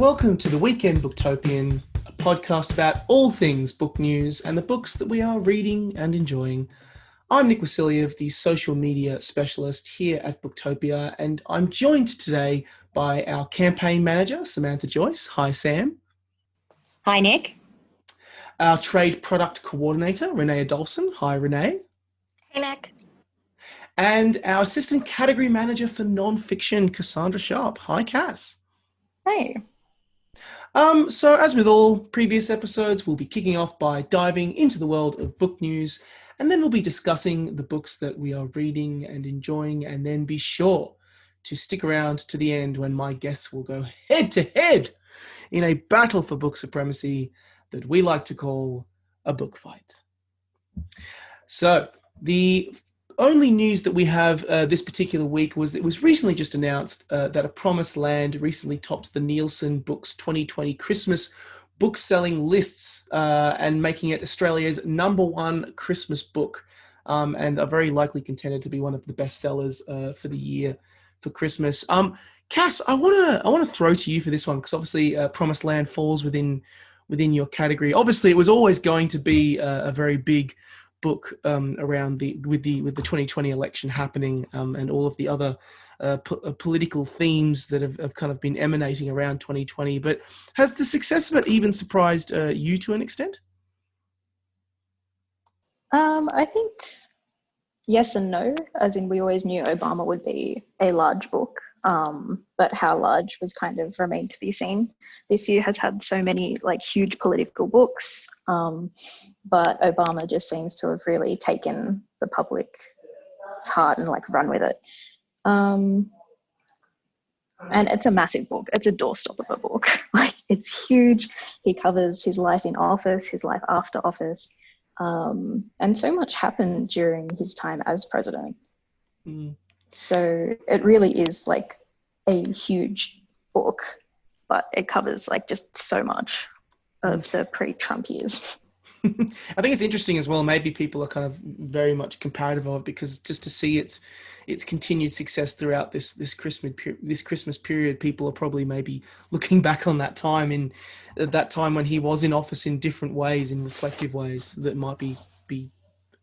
Welcome to the Weekend Booktopian, a podcast about all things book news and the books that we are reading and enjoying. I'm Nick Wasiliev, the social media specialist here at Booktopia, and I'm joined today by our campaign manager, Samantha Joice. Hi, Sam. Hi, Nick. Our trade product coordinator, Renae Adolfson. Hi, Renae. Hey, Nick. And our assistant category manager for non-fiction, Cassandra Sharp. Hi, Cass. Hey. So as with all previous episodes, we'll be kicking off by diving into the world of book news, and then we'll be discussing the books that we are reading and enjoying, and then be sure to stick around to the end when my guests will go head to head in a battle for book supremacy that we like to call a book fight. So the only news that we have this particular week was it was recently just announced that A Promised Land recently topped the Nielsen Books 2020 Christmas book selling lists and making it Australia's #1 Christmas book, and are very likely contended to be one of the best sellers for the year for Christmas. Cass, I want to throw to you for this one because obviously Promised Land falls within your category. Obviously, it was always going to be a very big book around with the 2020 election happening and all of the other political themes that have kind of been emanating around 2020. But has the success of it even surprised you to an extent? I think yes and no, as in we always knew Obama would be a large book, but how large was kind of remained to be seen. This year has had so many huge political books, but Obama just seems to have really taken the public's heart and run with it. And it's a massive book. It's a doorstop of a book. It's huge. He covers his life in office, his life after office. And so much happened during his time as president. So it really is a huge book, but it covers just so much of the pre-Trump years. I think it's interesting as well. Maybe people are kind of very much comparative of it because just to see its continued success throughout this Christmas period, people are probably maybe looking back on that time when he was in office in different ways, in reflective ways that might be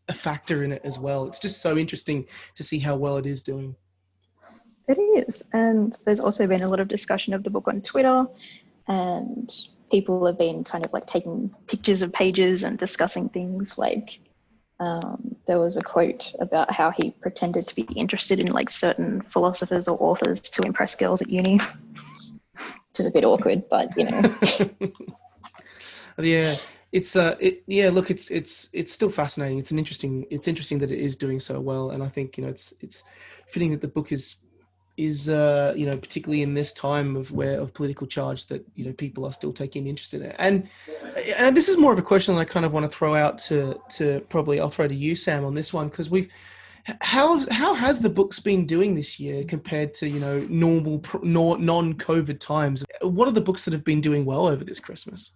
a factor in it as well. It's just so interesting to see how well it is doing. It is, and there's also been a lot of discussion of the book on Twitter, and people have been kind of taking pictures of pages and discussing things there was a quote about how he pretended to be interested in certain philosophers or authors to impress girls at uni, which is a bit awkward, but Yeah, it's it's still fascinating. It's interesting that it is doing so well, and I think it's fitting that the book is particularly in this time of political charge that people are still taking interest in it. And this is more of a question that I kind of want to throw out to probably I'll throw to you, Sam, on this one, because how has the books been doing this year compared to normal non-COVID times? What are the books that have been doing well over this Christmas?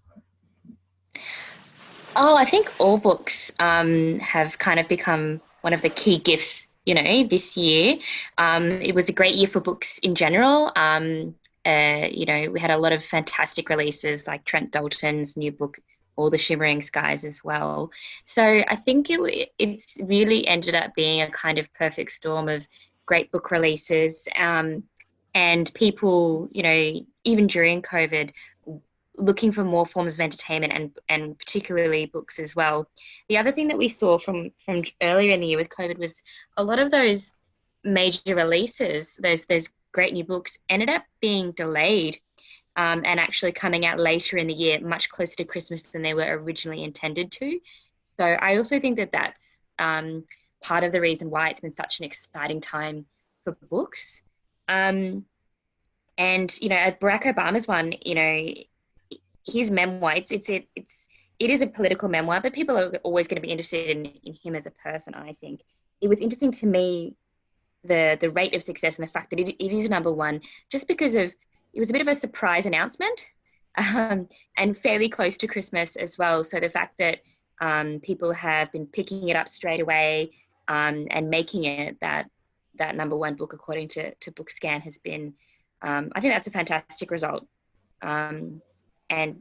Oh, I think all books have kind of become one of the key gifts this year. It was a great year for books in general. We had a lot of fantastic releases like Trent Dalton's new book, All the Shimmering Skies, as well. So I think it's really ended up being a kind of perfect storm of great book releases, and people, even during COVID, looking for more forms of entertainment and particularly books as well. The other thing that we saw from earlier in the year with COVID was a lot of those major releases, those great new books, ended up being delayed and actually coming out later in the year, much closer to Christmas than they were originally intended to. So I also think that that's part of the reason why it's been such an exciting time for books. And Barack Obama's one, his memoir, it is a political memoir, but people are always going to be interested in him as a person, I think. It was interesting to me, the rate of success and the fact that it is #1, just because it was a bit of a surprise announcement and fairly close to Christmas as well. So the fact that people have been picking it up straight away and making it that #1 book according to BookScan has been, I think that's a fantastic result. And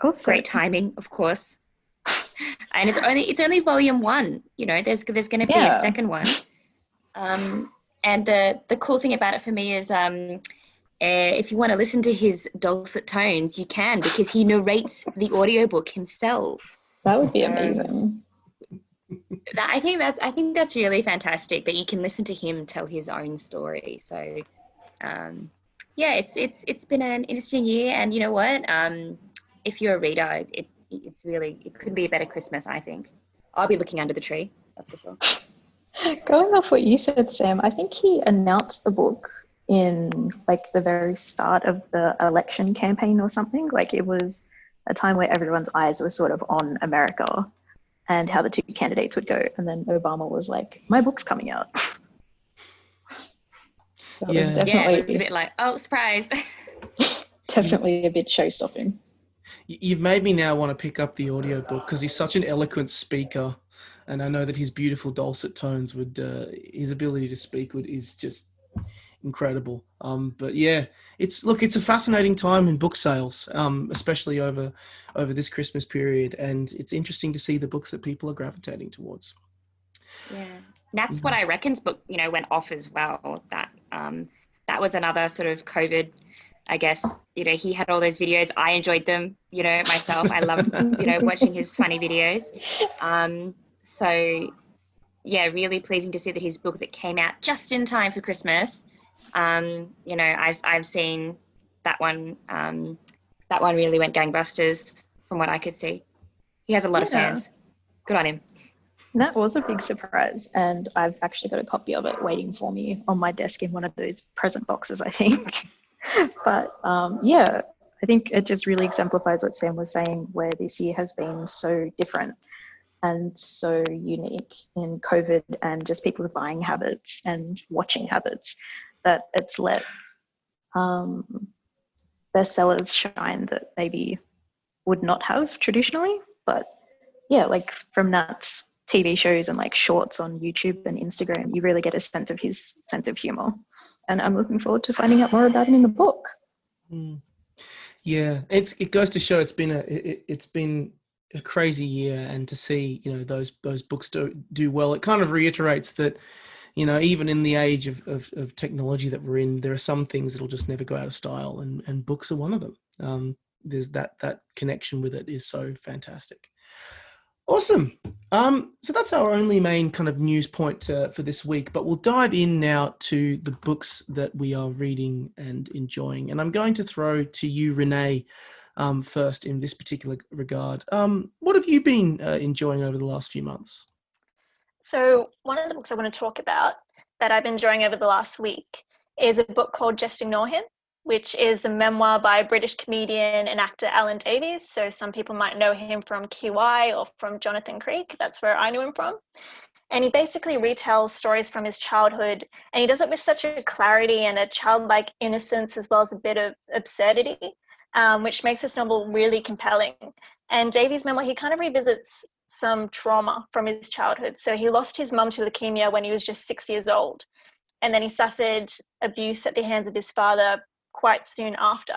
Also, great timing, of course. And it's only volume 1. You know, there's going to be a yeah. second one. And the cool thing about it for me is if you want to listen to his dulcet tones, you can, because he narrates the audiobook himself. That would be So amazing. I think that's really fantastic that you can listen to him tell his own story. So yeah, it's been an interesting year, and you know what? If you're a reader, it couldn't be a better Christmas, I think. I'll be looking under the tree, that's for sure. Going off what you said, Sam, I think he announced the book in like the very start of the election campaign or something. Like it was a time where everyone's eyes were sort of on America and how the two candidates would go. And then Obama was like, my book's coming out. So it was definitely, it was a bit like, oh, surprise. definitely a bit show-stopping. You've made me now want to pick up the audiobook because he's such an eloquent speaker, and I know that his beautiful dulcet tones would, his ability to speak is just incredible. But yeah, it's a fascinating time in book sales, especially over this Christmas period, and it's interesting to see the books that people are gravitating towards. Yeah, that's what I reckon's book, went off as well. That was another sort of COVID, I guess. He had all those videos. I enjoyed them, myself. I loved, watching his funny videos. So yeah, really pleasing to see that his book that came out just in time for Christmas. I've seen that one. That one really went gangbusters from what I could see. He has a lot of fans. Good on him. That was a big surprise, and I've actually got a copy of it waiting for me on my desk in one of those present boxes, I think. But yeah, I think it just really exemplifies what Sam was saying, where this year has been so different and so unique in COVID and just people's buying habits and watching habits, that it's let bestsellers shine that maybe would not have traditionally. But yeah, like from Nat's TV shows and like shorts on YouTube and Instagram, you really get a sense of his sense of humor. And I'm looking forward to finding out more about him in the book. Yeah, it goes to show it's been a crazy year, and to see those books do well, it kind of reiterates that even in the age of technology that we're in, there are some things that'll just never go out of style, and books are one of them. There's that connection with it is so fantastic. Awesome. So that's our only main kind of news point for this week, but we'll dive in now to the books that we are reading and enjoying. And I'm going to throw to you, Renae, first in this particular regard. What have you been enjoying over the last few months? So one of the books I want to talk about that I've been enjoying over the last week is a book called Just Ignore Him, which is a memoir by British comedian and actor Alan Davies. So some people might know him from QI or from Jonathan Creek. That's where I knew him from. And he basically retells stories from his childhood, and he does it with such a clarity and a childlike innocence, as well as a bit of absurdity, which makes this novel really compelling. And Davies' memoir, he kind of revisits some trauma from his childhood. So he lost his mum to leukemia when he was just 6 years old. And then he suffered abuse at the hands of his father quite soon after,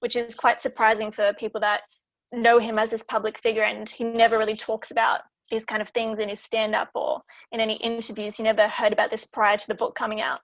which is quite surprising for people that know him as this public figure, and he never really talks about these kind of things in his stand-up or in any interviews. You never heard about this prior to the book coming out.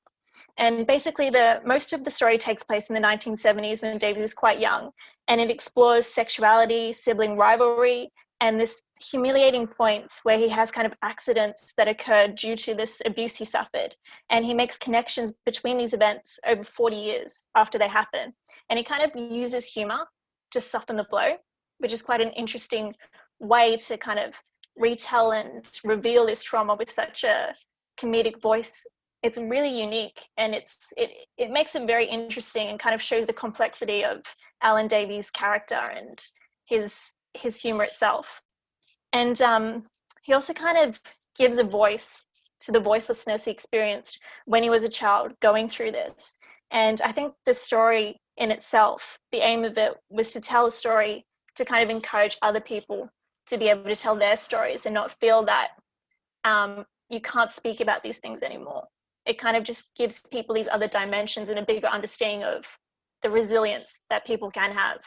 And basically most of the story takes place in the 1970s when Davies is quite young, and it explores sexuality, sibling rivalry, and this humiliating points where he has kind of accidents that occurred due to this abuse he suffered. And he makes connections between these events over 40 years after they happen. And he kind of uses humor to soften the blow, which is quite an interesting way to kind of retell and reveal this trauma with such a comedic voice. It's really unique, and it makes it very interesting and kind of shows the complexity of Alan Davies' character and his humor itself. And he also kind of gives a voice to the voicelessness he experienced when he was a child going through this. And I think the story in itself, the aim of it was to tell a story to kind of encourage other people to be able to tell their stories and not feel that you can't speak about these things anymore. It kind of just gives people these other dimensions and a bigger understanding of the resilience that people can have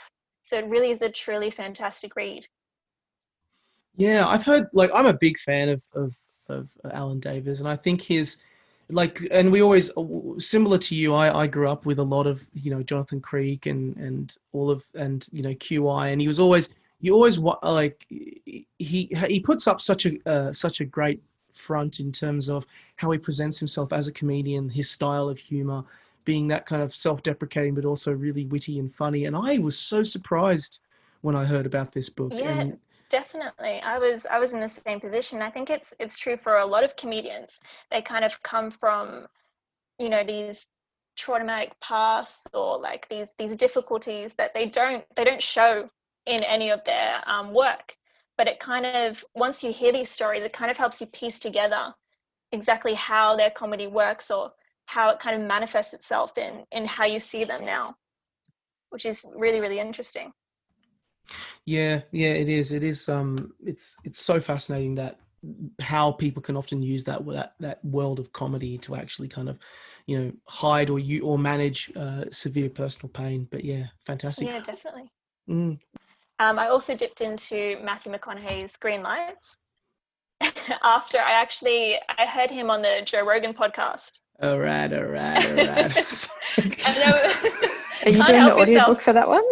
So it really is a truly fantastic read. Yeah, I've heard, like, I'm a big fan of Alan Davis, and I think his, like, and we always, similar to you, I grew up with a lot of, Jonathan Creek and all of, and, QI, and he was always, like, he puts up such a great front in terms of how he presents himself as a comedian, his style of humor being that kind of self-deprecating, but also really witty and funny. And I was so surprised when I heard about this book. Yeah, And definitely. I was in the same position. I think it's true for a lot of comedians. They kind of come from, these traumatic pasts, or like these difficulties that they don't show in any of their work. But it kind of, once you hear these stories, it kind of helps you piece together exactly how their comedy works, or how it kind of manifests itself in how you see them now, which is really, really interesting. yeah, it is. It is. It's so fascinating that how people can often use that world of comedy to actually kind of, hide or manage severe personal pain. But yeah, fantastic. Yeah, definitely. Mm. I also dipped into Matthew McConaughey's Green Lights after I heard him on the Joe Rogan podcast. All right. I know. Are you Can't doing the help audiobook yourself. for that one?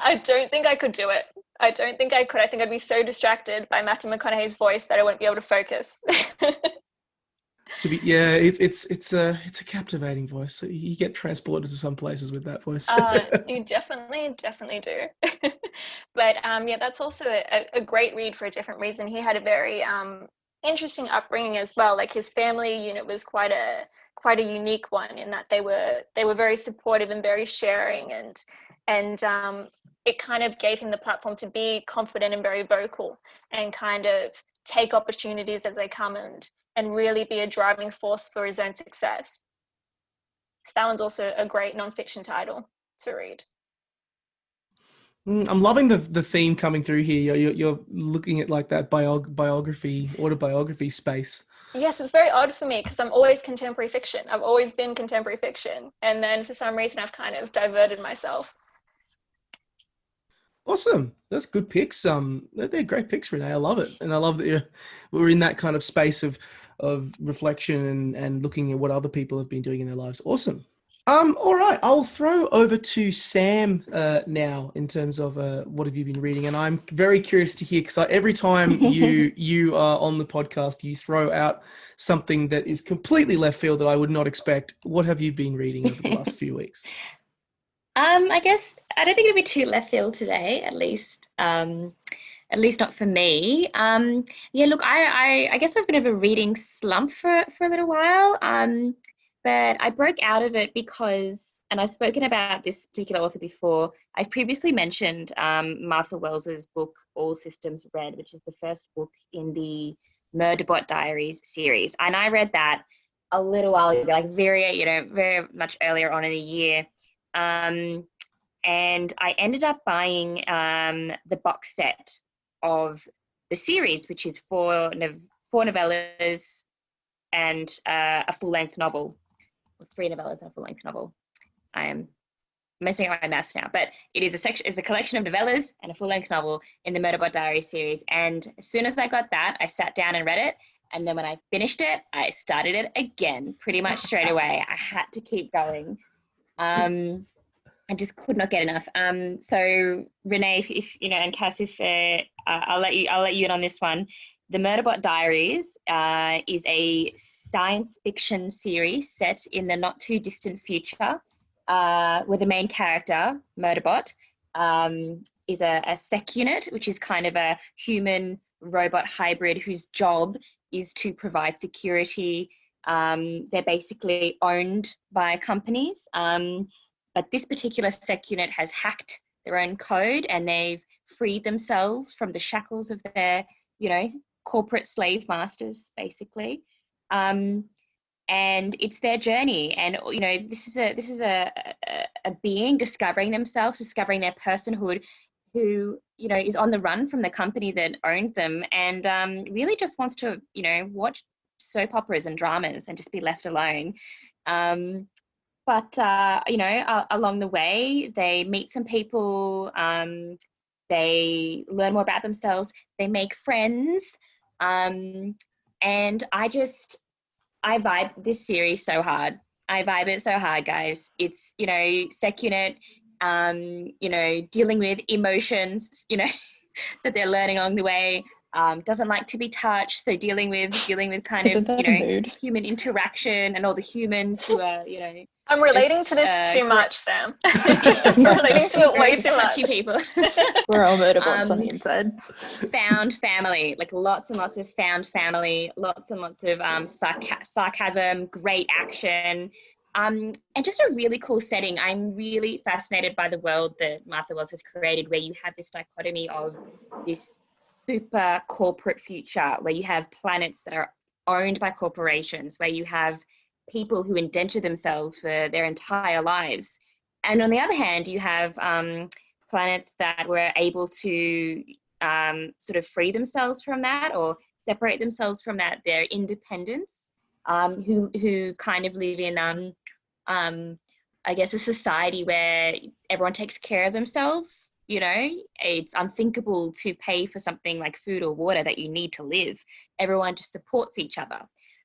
I don't think I could do it. I don't think I could. I think I'd be so distracted by Matthew McConaughey's voice that I wouldn't be able to focus. Yeah, it's a captivating voice. So you get transported to some places with that voice. You definitely do. But yeah, that's also a great read for a different reason. He had a very interesting upbringing as well. Like, his family unit was quite a unique one, in that they were very supportive and very sharing, and it kind of gave him the platform to be confident and very vocal, and kind of take opportunities as they come, and really be a driving force for his own success. So that one's also a great nonfiction title to read. I'm loving the theme coming through here. You're looking at, like, that autobiography space. Yes, it's very odd for me, because I'm always contemporary fiction. I've always been contemporary fiction. And then for some reason, I've kind of diverted myself. Awesome. That's good picks. They're great picks, Renae. I love it. And I love that we're in that kind of space of reflection and looking at what other people have been doing in their lives. Awesome. All right. I'll throw over to Sam now in terms of what have you been reading, and I'm very curious to hear, because every time you are on the podcast, you throw out something that is completely left field that I would not expect. What have you been reading over the last few weeks? I guess I don't think it'll be too left field today, at least not for me. Yeah, look, I guess I was a bit of a reading slump for a little while. But I broke out of it because, and I've spoken about this particular author before, I've previously mentioned Martha Wells's book, All Systems Red, which is the first book in the Murderbot Diaries series. And I read that a little while ago, like very much earlier on in the year. And I ended up buying the box set of the series, which is four novellas and a full-length novel. 3 novellas and a full-length novel. I am messing up my maths now, but it is a collection of novellas and a full-length novel in the Murderbot Diaries series. And as soon as I got that, I sat down and read it. And then when I finished it, I started it again pretty much straight away. I had to keep going. I just could not get enough. So Renae, if and Cass, if I'll let you in on this one. The Murderbot Diaries is a science fiction series set in the not too distant future, where the main character, Murderbot, is a sec unit, which is kind of a human robot hybrid whose job is to provide security. They're basically owned by companies, but this particular sec unit has hacked their own code, and they've freed themselves from the shackles of their, corporate slave masters, basically. And it's their journey, and this is a being discovering themselves, discovering their personhood, who is on the run from the company that owned them, and really just wants to watch soap operas and dramas and just be left alone. but along the way, they meet some people. They learn more about themselves. They make friends. And I vibe this series so hard. I vibe it so hard, guys. It's, Secunit, dealing with emotions, that they're learning along the way. Doesn't like to be touched, so dealing with kind Isn't of, that a mood? human interaction and all the humans who are, I'm relating just, to this too much, Sam. I'm Yeah. relating to it way very too touchy much. people. We're all Murderbots on the inside. Found family, like lots and lots of found family, lots and lots of sarcasm, great action, and just a really cool setting. I'm really fascinated by the world that Martha Wells has created, where you have this dichotomy of this super corporate future, where you have planets that are owned by corporations, where you have people who indenture themselves for their entire lives. And on the other hand, you have planets that were able to sort of free themselves from that, or separate themselves from that, their independence, who kind of live in, I guess, a society where everyone takes care of themselves. It's unthinkable to pay for something like food or water that you need to live. Everyone just supports each other.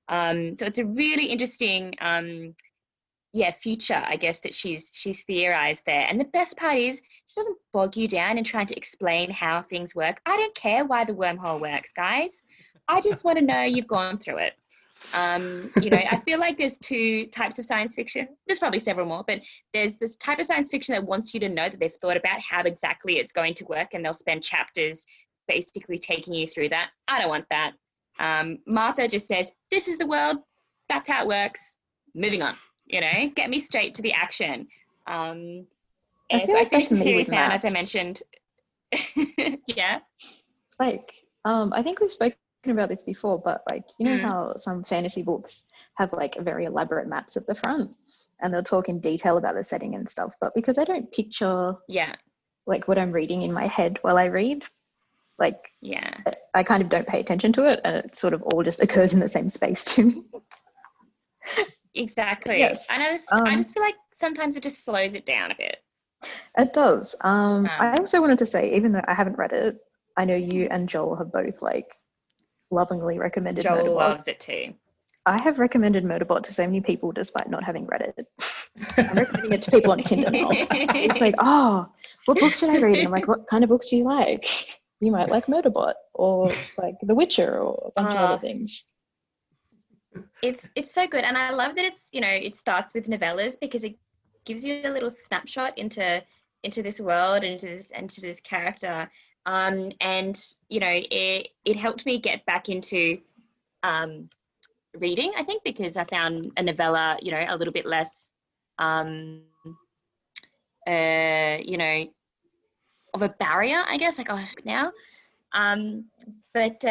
So it's a really interesting, future, I guess, that she's theorized there. And the best part is she doesn't bog you down in trying to explain how things work. I don't care why the wormhole works, guys. I just want to know you've gone through it. I feel like there's two types of science fiction. There's probably several more, but there's this type of science fiction that wants you to know that they've thought about how exactly it's going to work, and they'll spend chapters basically taking you through that. I don't want that. Martha just says, this is the world, that's how it works, moving on. Get me straight to the action. So I finished the series now, and as I mentioned, yeah. Like, I think we've spoken about this before, but like, how some fantasy books have like very elaborate maps at the front, and they'll talk in detail about the setting and stuff. But because I don't picture like what I'm reading in my head while I read, like, I kind of don't pay attention to it, and it sort of all just occurs in the same space to me. Exactly. Yes. And I just feel like sometimes it just slows it down a bit. It does. I also wanted to say, even though I haven't read it, I know you and Joel have both like lovingly recommended Joel Murderbot. loves it too. I have recommended Murderbot to so many people despite not having read it. I'm recommending it to people on Tinder now. It's like, what books should I read? And I'm like, what kind of books do you like? You might like Murderbot, or like The Witcher, or a bunch of other things. It's so good, and I love that it's it starts with novellas, because it gives you a little snapshot into this world and into this character, and it helped me get back into reading, I think, because I found a novella a little bit less of a barrier, I guess, like now. But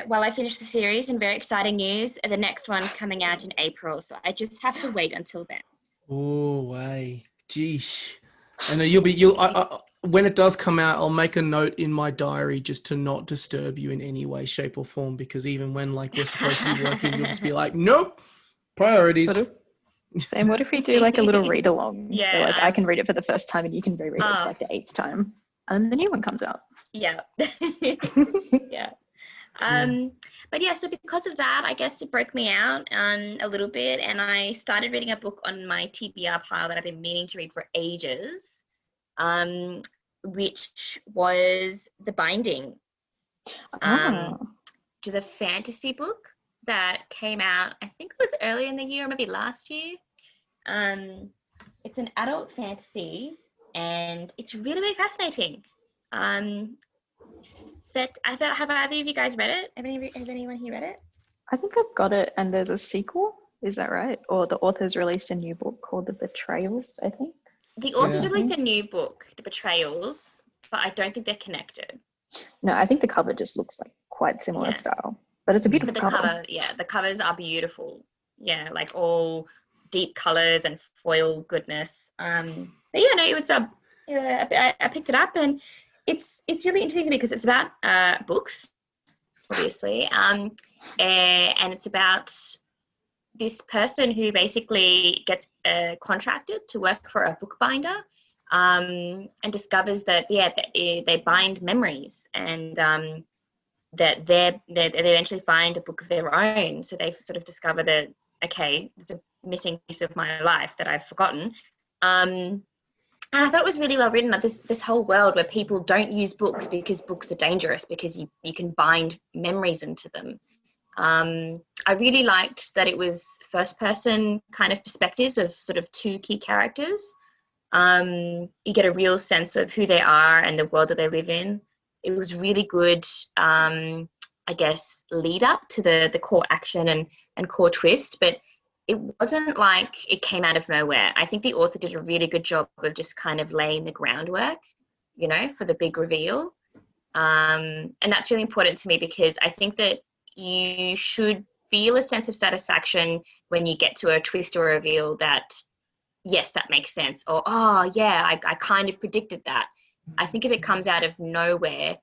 while I finish the series, and very exciting news, the next one's coming out in April, so I just have to wait until then. Oh, way. Geesh. I know when it does come out, I'll make a note in my diary just to not disturb you in any way, shape, or form, because even when like we're supposed to be working, you'll just be like, nope, priorities. Sam, what if we do like a little read along? Yeah. So, like, I can read it for the first time and you can reread it for like the 8th time, and the new one comes out. Yeah. Yeah. But yeah, so because of that, I guess it broke me out a little bit, and I started reading a book on my TBR pile that I've been meaning to read for ages, which was The Binding, which is a fantasy book that came out, I think it was earlier in the year, or maybe last year. It's an adult fantasy, and it's really, really fascinating. Have either of you guys read it? Has anyone here read it? I think I've got it, and there's a sequel. Is that right? Or the author's released a new book called The Betrayals, I think. The author's released a new book, The Betrayals, but I don't think they're connected. No, I think the cover just looks like quite similar style, but it's a beautiful cover. The covers are beautiful. Yeah, like all deep colors and foil goodness. But yeah, no, it was I picked it up, and it's really interesting to me because it's about books, obviously, and it's about this person who basically gets contracted to work for a bookbinder, and discovers that they bind memories, and that they eventually find a book of their own. So they sort of discover that, okay, there's a missing piece of my life that I've forgotten. And I thought it was really well written, like this whole world where people don't use books because books are dangerous, because you can bind memories into them. I really liked that it was first person kind of perspectives of sort of two key characters. You get a real sense of who they are and the world that they live in. It was really good, I guess, lead up to the core action and core twist, but it wasn't like it came out of nowhere. I think the author did a really good job of just kind of laying the groundwork, for the big reveal. And that's really important to me, because I think that you should feel a sense of satisfaction when you get to a twist or reveal that, yes, that makes sense, or, oh, yeah, I kind of predicted that. I think if it comes out of nowhere,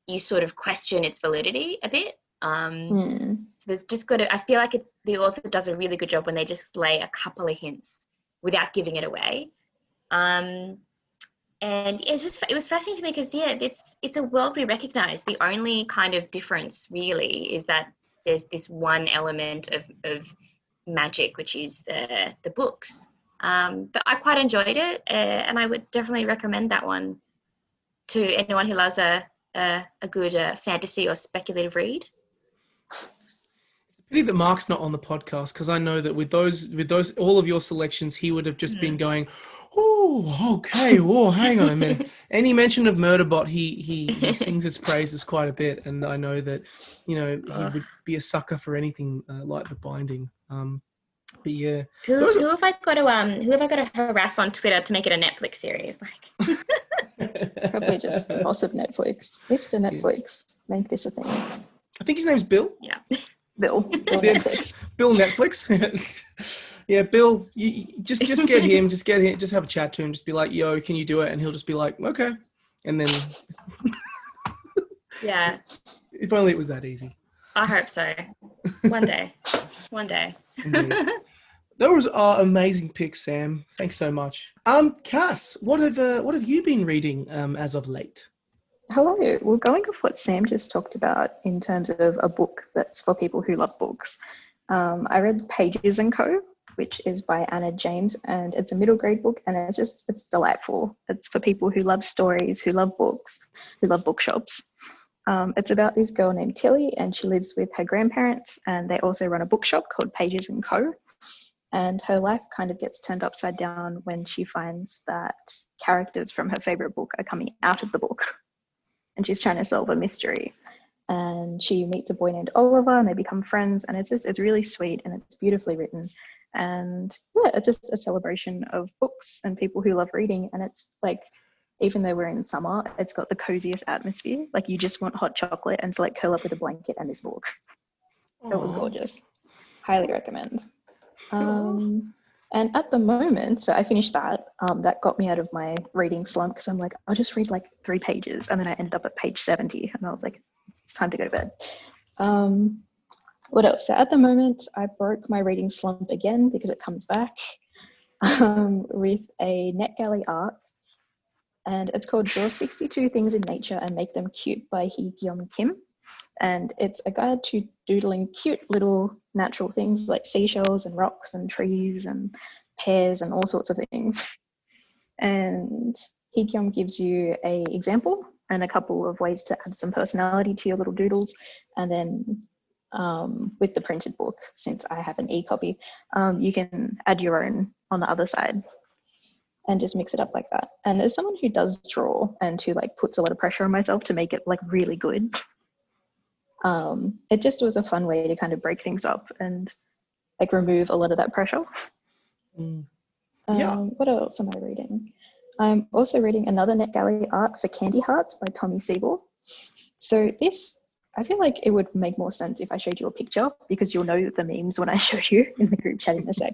you sort of question its validity a bit. So there's just got to, I feel like the author does a really good job when they just lay a couple of hints without giving it away. And it was fascinating to me because, it's a world we recognize. The only kind of difference really is that there's this one element of magic, which is the books. But I quite enjoyed it, and I would definitely recommend that one to anyone who loves a good fantasy or speculative read. Pity that Mark's not on the podcast, because I know that with those all of your selections, he would have just been going, "Oh, okay, oh, hang on a minute." Any mention of Murderbot, he sings its praises quite a bit, and I know that he would be a sucker for anything like The Binding. But yeah, who have I got to harass on Twitter to make it a Netflix series? Like, Probably just the boss of Netflix, Mr. Netflix. Make this a thing. I think his name's Bill. Yeah. Bill Netflix. Bill Netflix. Yeah, Bill, you just get him, just have a chat to him, just be like, yo, can you do it? And he'll just be like, okay. And then yeah. If only it was that easy. I hope so. One day. Indeed. Those are amazing picks, Sam. Thanks so much. Cass, what have you been reading as of late? Hello. Well, going off what Sam just talked about in terms of a book that's for people who love books, I read Pages & Co., which is by Anna James, and it's a middle grade book, and it's delightful. It's for people who love stories, who love books, who love bookshops. It's about this girl named Tilly, and she lives with her grandparents, and they also run a bookshop called Pages & Co. And her life kind of gets turned upside down when she finds that characters from her favorite book are coming out of the book. And she's trying to solve a mystery. And she meets a boy named Oliver, and they become friends. And it's really sweet, and it's beautifully written. And yeah, it's just a celebration of books and people who love reading. And it's like, even though we're in summer, it's got the coziest atmosphere. Like, you just want hot chocolate and to like curl up with a blanket and this book. It was gorgeous. Highly recommend. And at the moment, so I finished that. That got me out of my reading slump, because I'm like, I'll just read like 3 pages, and then I ended up at page 70, and I was like, it's time to go to bed. What else? So at the moment, I broke my reading slump again, because it comes back, with a NetGalley arc, and it's called Draw 62 Things in Nature and Make Them Cute by Hee-Kyung Kim. And it's a guide to doodling cute little natural things like seashells and rocks and trees and pears and all sorts of things. And Hee-Kyung gives you an example and a couple of ways to add some personality to your little doodles. And then with the printed book, since I have an e-copy, you can add your own on the other side and just mix it up like that. And as someone who does draw and who like puts a lot of pressure on myself to make it like really good, it just was a fun way to kind of break things up and like remove a lot of that pressure. Yeah. What else am I reading? I'm also reading another NetGalley arc for Candy Hearts by Tommy Siebel. So this, I feel like it would make more sense if I showed you a picture, because you'll know the memes when I show you in the group chat in a sec.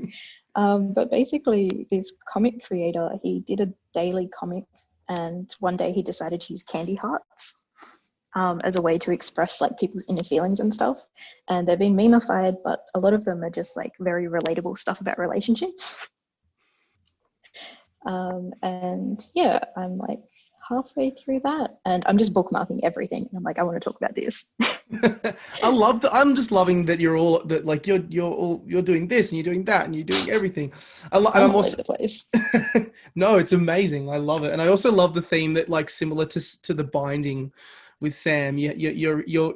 But basically, this comic creator, he did a daily comic, and one day he decided to use candy hearts. as a way to express like people's inner feelings and stuff. And they've been memeified, but a lot of them are just like very relatable stuff about relationships. And yeah, I'm like halfway through that, and I'm just bookmarking everything. I'm like, I want to talk about this. I'm just loving that you're all that like you're doing this and you're doing that and you're doing everything. And I'm all also over the place. no, it's amazing. I love it, and I also love the theme that like similar to the binding with Sam. You're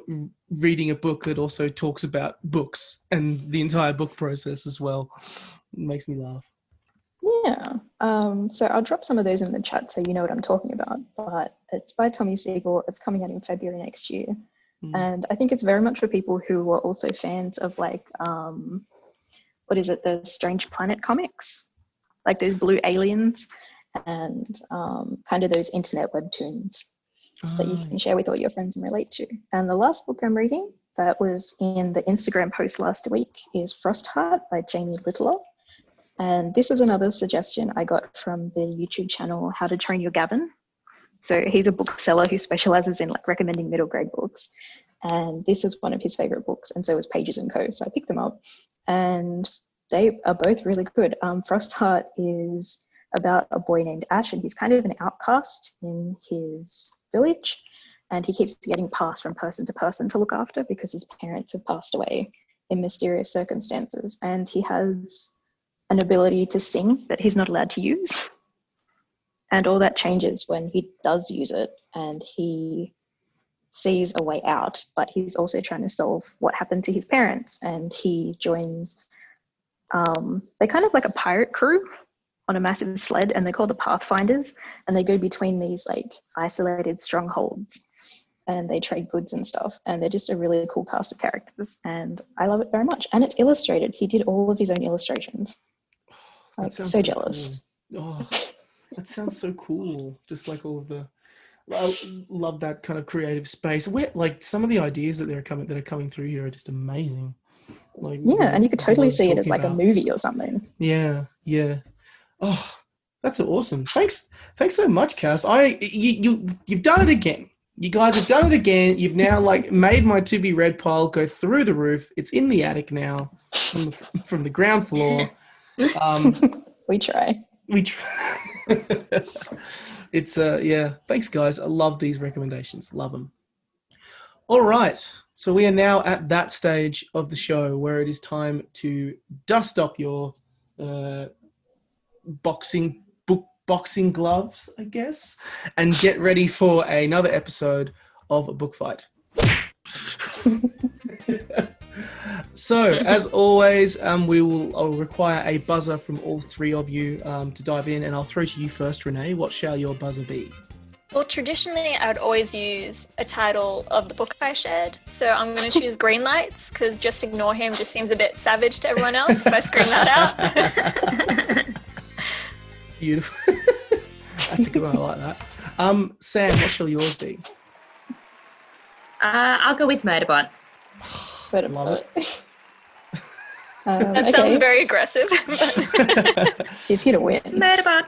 reading a book that also talks about books and the entire book process as well. It makes me laugh. Yeah. So I'll drop some of those in the chat so you know what I'm talking about. But it's by Tommy Siegel. It's coming out in February next year. And I think it's very much for people who are also fans of like, what is it, the Strange Planet comics? Like those blue aliens and kind of those internet webtoons that you can share with all your friends and relate to. And the last book I'm reading that was in the Instagram post last week is Frostheart by Jamie Littler. And this was another suggestion I got from the YouTube channel How to Train Your Gavin. So he's a bookseller who specializes in like recommending middle grade books. And this is one of his favorite books, and so is Pages & Co. So I picked them up, and they are both really good. Frostheart is about a boy named Ash, and he's kind of an outcast in his village, and he keeps getting passed from person to person to look after because his parents have passed away in mysterious circumstances. And he has an ability to sing that he's not allowed to use. And all that changes when he does use it, and he sees a way out, but he's also trying to solve what happened to his parents. And he joins, they're kind of like a pirate crew on a massive sled, and they're called the Pathfinders, and they go between these like isolated strongholds and they trade goods and stuff. And they're just a really cool cast of characters, and I love it very much. And it's illustrated. He did all of his own illustrations. Like, so jealous. Cool. Oh, that sounds so cool. Just like all of the, I love that kind of creative space. Where like some of the ideas that are coming through here are just amazing. Like yeah, and you could totally see it as like a movie or something. Yeah. Oh, that's awesome. Thanks so much, Cass. You've done it again. You guys have done it again. You've now like made my to be read pile go through the roof. It's in the attic now, from the ground floor. We try. It's yeah. Thanks, guys. I love these recommendations. Love them. All right. So we are now at that stage of the show where it is time to dust up your boxing gloves, I guess, and get ready for another episode of a book fight. So, as always, I'll require a buzzer from all three of you to dive in, and I'll throw to you first, Renae. What shall your buzzer be? Well, traditionally, I would always use a title of the book I shared. So I'm going to choose Green Lights, because Just Ignore Him just seems a bit savage to everyone else if I scream that out. Beautiful. That's a good one. I like that. Sam, what shall yours be? I'll go with Murderbot. Love it. That sounds very aggressive. She's here to win. Murderbot.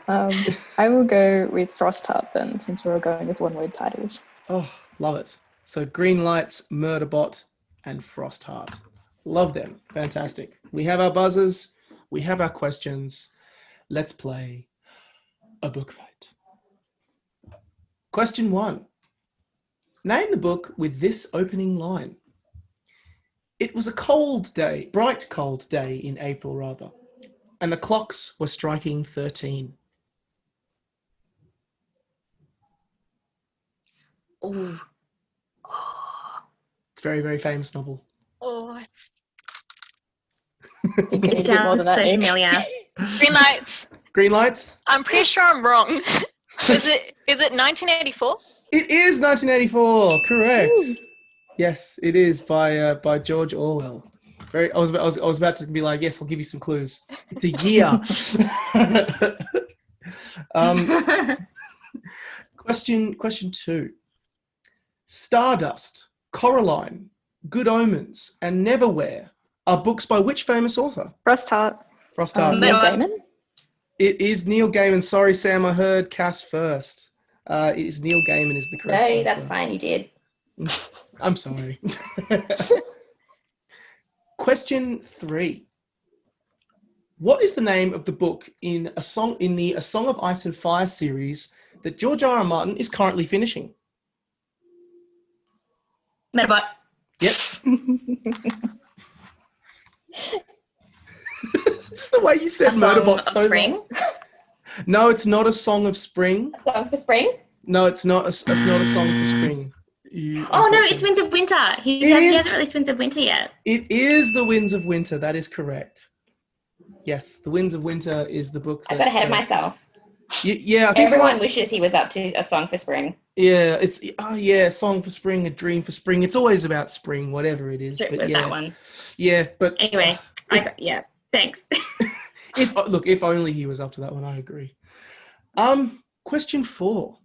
I will go with Frostheart then, since we're all going with one-word titles. Oh, love it. So Green Lights, Murderbot, and Frostheart. Love them. Fantastic. We have our buzzers. We have our questions. Let's play a book fight. Question 1. Name the book with this opening line. It was a bright cold day in April rather, and the clocks were striking 13. Oh. It's a very, very famous novel. Oh, It sounds so familiar. Green Lights. Green Lights? I'm pretty sure I'm wrong. Is it 1984? It is 1984, correct. Ooh. Yes, it is by George Orwell. I was about to be like, yes, I'll give you some clues. It's a year. Question 2. Stardust, Coraline, Good Omens, and Neverwhere are books by which famous author? Frostheart. Neil Gaiman. It is Neil Gaiman. Sorry, Sam, I heard Cass first. It is Neil Gaiman is the correct answer. That's fine. You did. I'm sorry. Question 3. What is the name of the book in A Song of Ice and Fire series that George R. R. Martin is currently finishing? Murderbot. Yep. It's the way you said Murderbot so Spring. lost. No, it's not A Song of Spring. A Song for Spring? No, it's not. It's not A Song for Spring. Oh no, it's Winds of Winter. He hasn't released Winds of Winter yet. It is The Winds of Winter. That is correct. Yes, The Winds of Winter is the book. I got ahead of myself. Yeah, I think everyone wishes he was up to A Song for Spring. Yeah, it's A Song for Spring, A Dream for Spring. It's always about spring, whatever it is. But yeah, that one. Yeah, but anyway, thanks. If only he was up to that one. I agree. Question 4.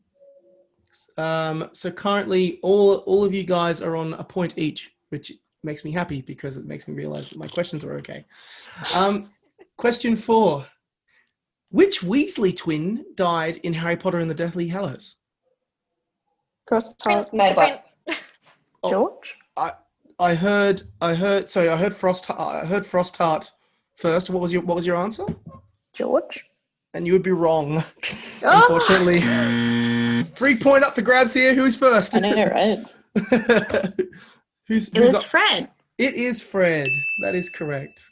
So currently, all of you guys are on a point each, which makes me happy because it makes me realize that my questions are okay. Question 4. Which Weasley twin died in Harry Potter and the Deathly Hallows? Murderbot. George? I heard Frostheart first. What was your answer? George? And you would be wrong. Unfortunately. 3 point up for grabs here. Who's first? I know, right? Who's was up? Fred. It is Fred. That is correct.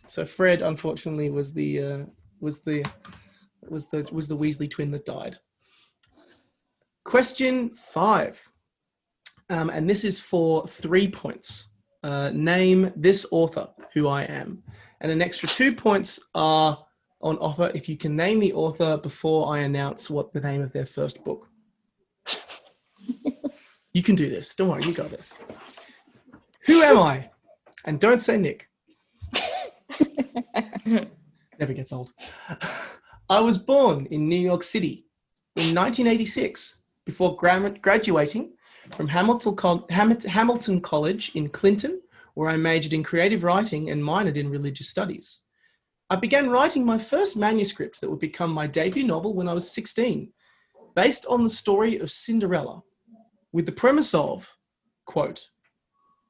So Fred, unfortunately, was the Weasley twin that died. Question 5, and this is for 3 points. Name this author, who I am, and an extra 2 points are on offer if you can name the author before I announce what the name of their first book. You can do this. Don't worry, you got this. Who am I? And don't say Nick. Never gets old. I was born in New York City in 1986 before graduating from Hamilton College in Clinton, where I majored in creative writing and minored in religious studies. I began writing my first manuscript that would become my debut novel when I was 16, based on the story of Cinderella, with the premise of, quote,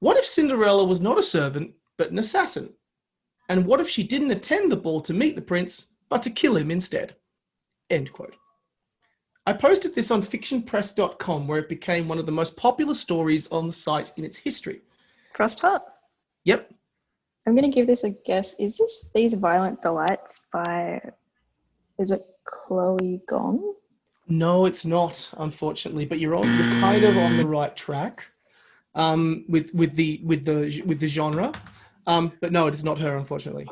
what if Cinderella was not a servant, but an assassin? And what if she didn't attend the ball to meet the prince, but to kill him instead? End quote. I posted this on fictionpress.com, where it became one of the most popular stories on the site in its history. Frostheart? Yep. I'm going to give this a guess. Is this These Violent Delights by, is it Chloe Gong? No, it's not, unfortunately, but you're kind of on the right track with the genre. But no, it is not her, unfortunately.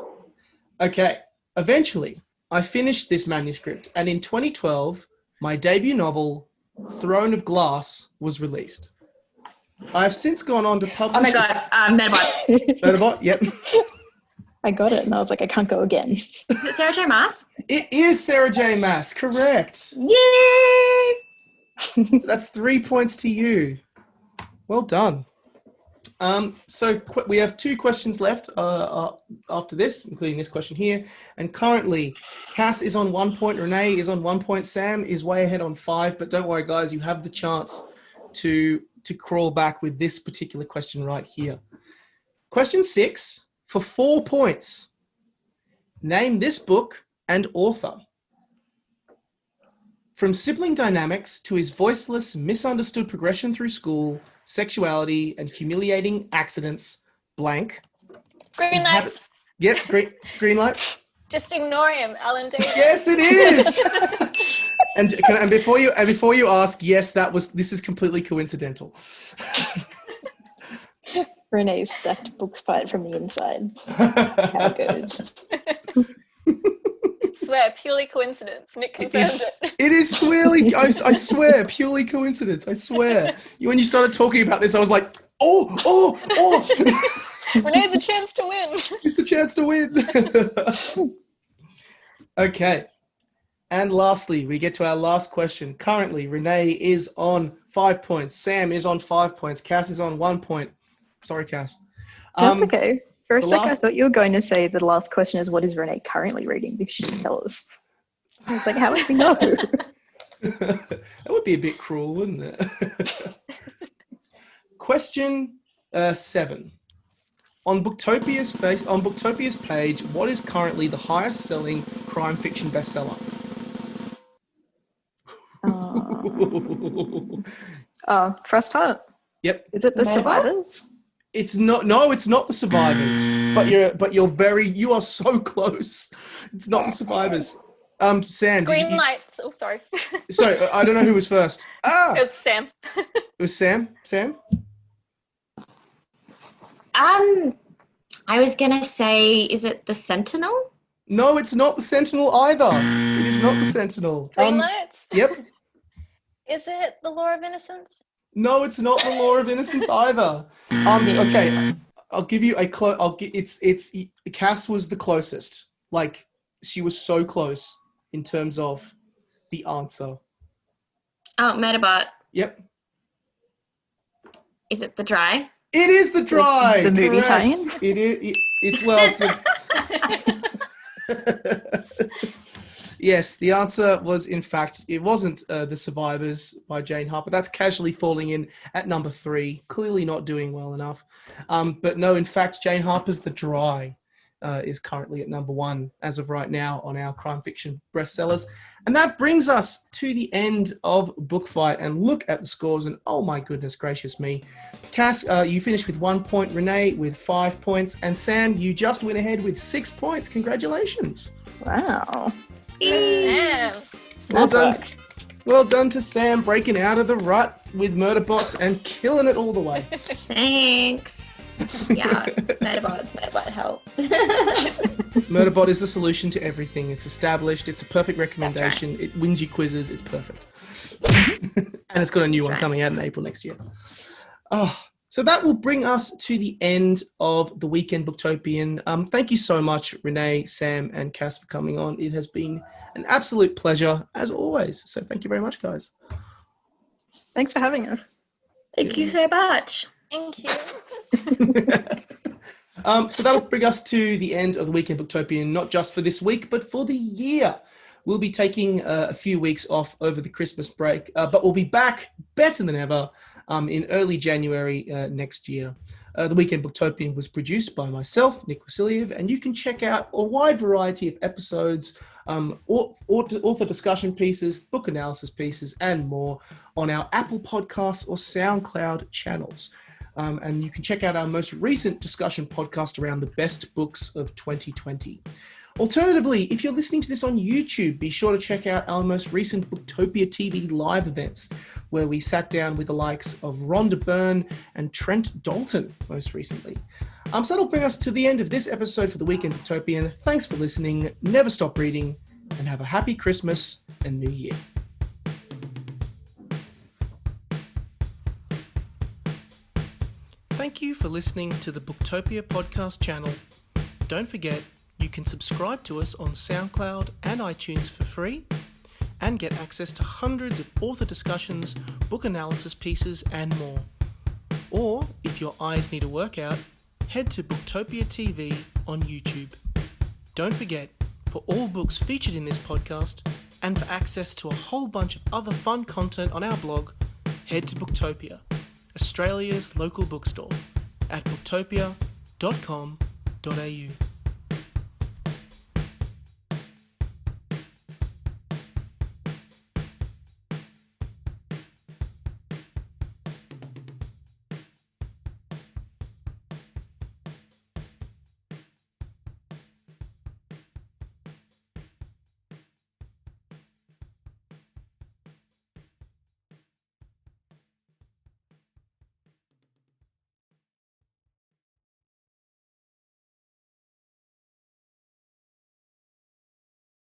Okay. Eventually, I finished this manuscript, and in 2012, my debut novel, Throne of Glass, was released. I have since gone on to publish... Oh my God, Murderbot. Murderbot, yep. I got it, and I was like, I can't go again. Is it Sarah J. Maas? It is Sarah J. Maas, correct. Yay! That's 3 points to you. Well done. So we have 2 questions left after this, including this question here. And currently, Cass is on 1 point, Renae is on 1 point, Sam is way ahead on 5. But don't worry, guys, you have the chance to crawl back with this particular question right here. Question 6 for 4 points. Name this book and author. From sibling dynamics to his voiceless, misunderstood progression through school, sexuality, and humiliating accidents, blank. Green lights. Yep, green lights. Just ignore him, Alan Davis. Yes, it is. and before you ask, yes, this is completely coincidental. Renee's stacked books fight from the inside. How it goes. Swear, purely coincidence. Nick confirmed it. It is swirly. I swear, purely coincidence. I swear. When you started talking about this, I was like, oh. Renee has a chance to win. It's the chance to win. Okay. And lastly, we get to our last question. Currently, Renae is on 5 points. Sam is on 5 points. Cass is on 1 point. Sorry, Cass. That's okay. For a sec, I thought you were going to say the last question is, what is Renae currently reading? Because she didn't tell us. I was like, how would we know? That would be a bit cruel, wouldn't it? question 7. On Booktopia's page, what is currently the highest selling crime fiction bestseller? First Heart. Yep. Is it The Murderbot? Survivors? It's not. No, it's not The Survivors. You are so close. It's not The Survivors. Sam. Green lights. Oh, sorry. Sorry, I don't know who was first. It was Sam. It was Sam. Sam. I was gonna say, is it The Sentinel? No, it's not The Sentinel either. It is not The Sentinel. Green lights. Yep. Is it The Law of Innocence? No, it's not The Law of Innocence either. Okay, I'll give you a Cass was the closest. Like, she was so close in terms of the answer. Oh, Murderbot. Yep. Is it The Dry? It is The Dry. The movie correct. tie-in? It's Yes, the answer was, in fact, it wasn't The Survivors by Jane Harper. That's casually falling in at number 3. Clearly not doing well enough. But no, in fact, Jane Harper's The Dry is currently at number 1 as of right now on our crime fiction bestsellers. And that brings us to the end of Book Fight. And look at the scores, and oh my goodness gracious me. Cass, you finished with 1 point. Renee with 5 points. And Sam, you just went ahead with 6 points. Congratulations. Wow. Sam. Well Nice done. work. Well done to Sam breaking out of the rut with Murderbots and killing it all the way. Thanks. Yeah, Murderbot help. Murderbot is the solution to everything. It's established. It's a perfect recommendation. It wins you quizzes. It's perfect. And it's got a new one coming out in April next year. Oh, so that will bring us to the end of the weekend Booktopian. Thank you so much, Renee, Sam, and Cass, for coming on. It has been an absolute pleasure, as always. So thank you very much, guys. Thanks for having us. Thank you so much. Thank you. So that'll bring us to the end of the weekend Booktopian, not just for this week, but for the year. We'll be taking a few weeks off over the Christmas break, but we'll be back better than ever in early January next year. The Weekend Booktopian was produced by myself, Nick Wasiliev, and you can check out a wide variety of episodes, author discussion pieces, book analysis pieces, and more on our Apple Podcasts or SoundCloud channels. And you can check out our most recent discussion podcast around the best books of 2020. Alternatively, if you're listening to this on YouTube, be sure to check out our most recent Booktopia TV live events, where we sat down with the likes of Rhonda Byrne and Trent Dalton most recently. So that'll bring us to the end of this episode for the Weekend Booktopia. Thanks for listening, never stop reading, and have a happy Christmas and New Year. Thank you for listening to the Booktopia podcast channel. Don't forget, you can subscribe to us on SoundCloud and iTunes for free and get access to hundreds of author discussions, book analysis pieces, and more. Or, if your eyes need a workout, head to Booktopia TV on YouTube. Don't forget, for all books featured in this podcast and for access to a whole bunch of other fun content on our blog, head to Booktopia, Australia's local bookstore, at booktopia.com.au.